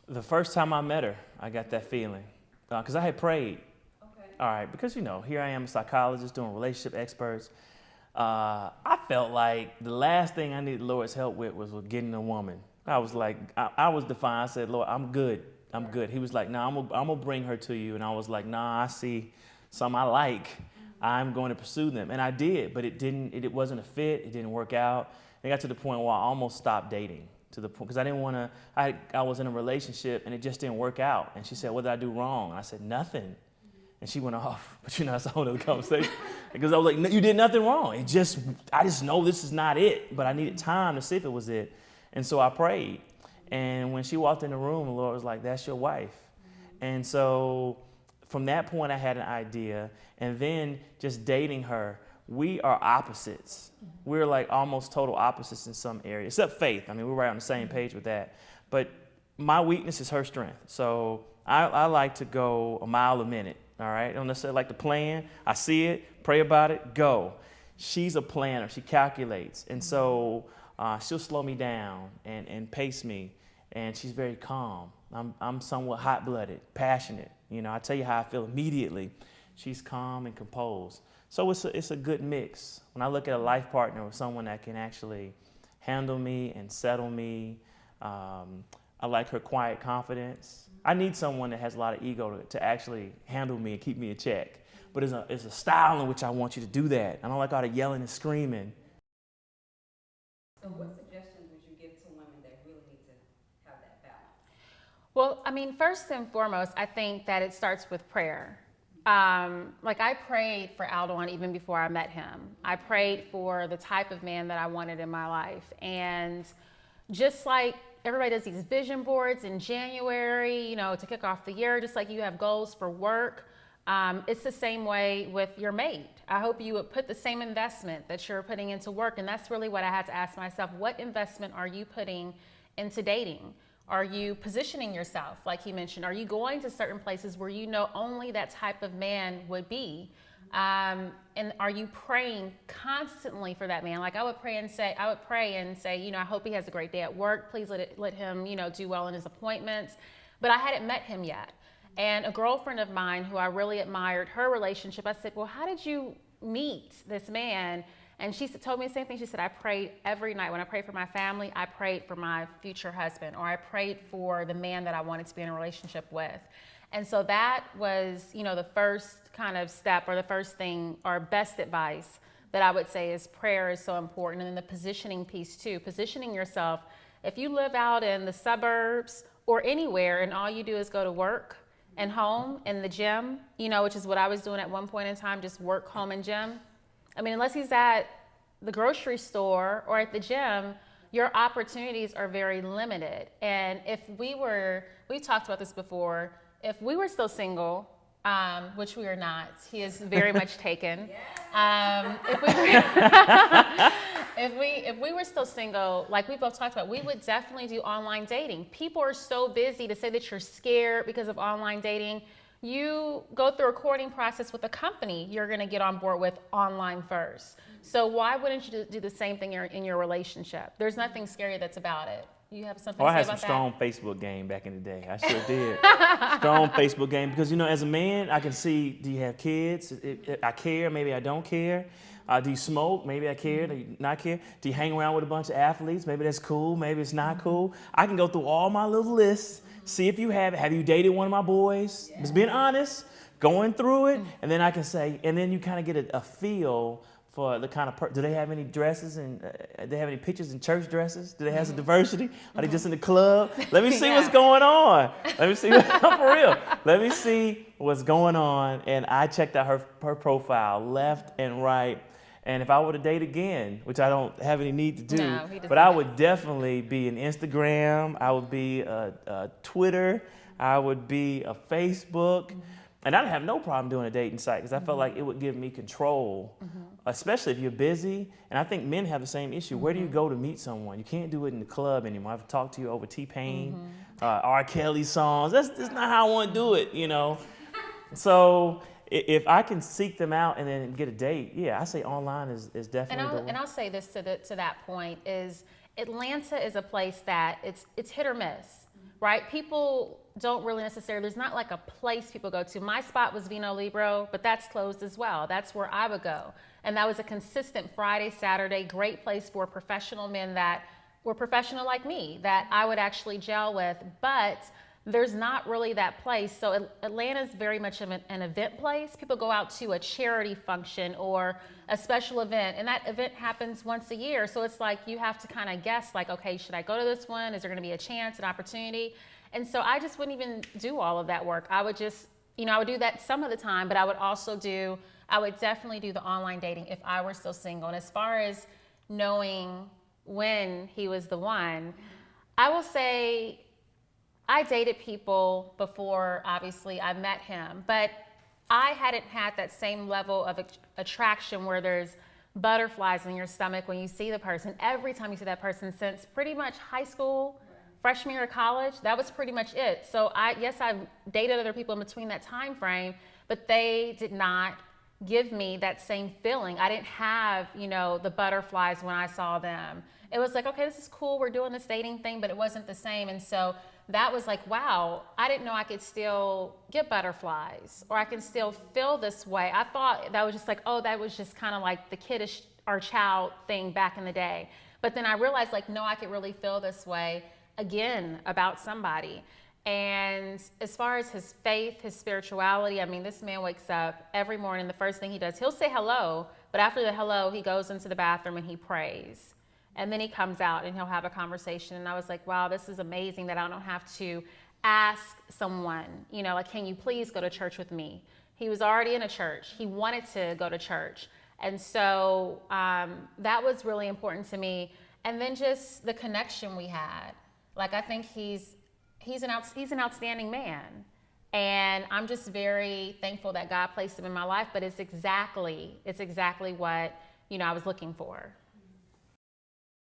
The first time I met her, I got that feeling because I had prayed. Okay. All right, because here I am, a psychologist doing relationship experts. I felt like the last thing I needed the Lord's help with was getting a woman. I was like, I was defiant. I said, Lord, I'm good. I'm good. He was like, no, I'm gonna bring her to you. And I was like, nah, I see some I like. I'm going to pursue them. And I did, but it wasn't a fit. It didn't work out. It got to the point where I almost stopped dating to the point, because I didn't want to, I was in a relationship and it just didn't work out. And she said, what did I do wrong? And I said, nothing. And she went off, but that's a whole other conversation. Because I was like, no, you did nothing wrong. I just know this is not it, but I needed time to see if it was it. And so I prayed. And when she walked in the room, the Lord was like, that's your wife. And so from that point, I had an idea. And then just dating her, we are opposites. We're like almost total opposites in some areas, except faith. I mean, we're right on the same page with that. But my weakness is her strength. So I like to go a mile a minute. All right, I don't necessarily like to plan. I see it, pray about it, go. She's a planner. She calculates. And so she'll slow me down and pace me. And she's very calm. I'm somewhat hot-blooded, passionate. I tell you how I feel immediately. She's calm and composed. So it's a good mix. When I look at a life partner with someone that can actually handle me and settle me, I like her quiet confidence. I need someone that has a lot of ego to actually handle me and keep me in check. But it's a style in which I want you to do that. I don't like all the yelling and screaming. So what suggestions would you give to women that really need to have that balance? Well, I mean, first and foremost, I think that it starts with prayer. Like I prayed for Alduan even before I met him. I prayed for the type of man that I wanted in my life. And just like everybody does these vision boards in January, to kick off the year, just like you have goals for work. It's the same way with your mate. I hope you would put the same investment that you're putting into work. And that's really what I had to ask myself. What investment are you putting into dating? Are you positioning yourself, like he mentioned? Are you going to certain places where you know only that type of man would be? And are you praying constantly for that man? Like I would pray and say, I hope he has a great day at work. Please let him, do well in his appointments. But I hadn't met him yet. And a girlfriend of mine who I really admired her relationship, I said, well, how did you meet this man? And she told me the same thing. She said, I prayed every night. When I prayed for my family, I prayed for my future husband, or I prayed for the man that I wanted to be in a relationship with. And so that was, the first kind of step, or the first thing, or best advice that I would say is prayer is so important. And then the positioning piece too, positioning yourself. If you live out in the suburbs or anywhere and all you do is go to work and home and the gym, which is what I was doing at one point in time, just work, home, and gym. I mean, unless he's at the grocery store or at the gym, your opportunities are very limited. And if we talked about this before, if we were still single, which we are not, he is very much taken. If we were still single, like we both talked about, we would definitely do online dating. People are so busy to say that you're scared because of online dating. You go through a courting process with a company you're going to get on board with online first. So why wouldn't you do the same thing in your relationship? There's nothing scary that's about it. You have something to say about that? I had some strong Facebook game back in the day. I sure did. Strong Facebook game because, as a man, I can see, do you have kids? I care, maybe I don't care. Do you smoke? Maybe I care. Do you not care? Do you hang around with a bunch of athletes? Maybe that's cool. Maybe it's not cool. I can go through all my little lists, see if you have it. Have you dated one of my boys? Just being honest, going through it. And then I can say, and then you kind of get a feel for the kind of do they have any dresses and do they have any pictures in church dresses? Do they have some diversity? Are they just in the club? Let me see what's going on. Let me see, for real. Let me see what's going on. And I checked out her profile left and right. And if I were to date again, which I don't have any need to do, but I would definitely be an Instagram. I would be a Twitter. I would be a Facebook. And I'd have no problem doing a dating site because I felt like it would give me control, especially if you're busy. And I think men have the same issue. Where do you go to meet someone? You can't do it in the club anymore. I've talked to you over T-Pain, R. Kelly songs. That's not how I want to do it, So if I can seek them out and then get a date, I say online is definitely the way. And I'll say this to that point is Atlanta is a place that it's hit or miss. right? People don't really necessarily, there's not like a place people go to. My spot was Vino Libro, but that's closed as well. That's where I would go. And that was a consistent Friday, Saturday, great place for professional men that were professional like me, that I would actually gel with. But there's not really that place. So Atlanta's very much of an event place. People go out to a charity function or a special event, and that event happens once a year. So it's like you have to kind of guess, like, okay, should I go to this one? Is there going to be a chance, an opportunity? And so I just wouldn't even do all of that work. I would just, I would do that some of the time, but I would definitely do the online dating if I were still single. And as far as knowing when he was the one, I will say I dated people before, obviously, I met him, but I hadn't had that same level of attraction where there's butterflies in your stomach when you see the person. Every time you see that person since pretty much high school, freshman year of college, that was pretty much it. So yes, I've dated other people in between that time frame, but they did not give me that same feeling. I didn't have, the butterflies when I saw them. It was like, okay, this is cool. We're doing this dating thing, but it wasn't the same. And so that was like, wow, I didn't know I could still get butterflies or I can still feel this way. I thought that was just like, oh, that was just kind of like the kiddish or child thing back in the day. But then I realized, like, no, I could really feel this way again about somebody. And as far as his faith, his spirituality, I mean, this man wakes up every morning. The first thing he does, he'll say hello, but after the hello, he goes into the bathroom and he prays. And then he comes out and he'll have a conversation. And I was like, wow, this is amazing that I don't have to ask someone, like, can you please go to church with me? He was already in a church. He wanted to go to church. And so that was really important to me. And then just the connection we had. Like, I think he's an outstanding man. And I'm just very thankful that God placed him in my life, but it's exactly what, I was looking for.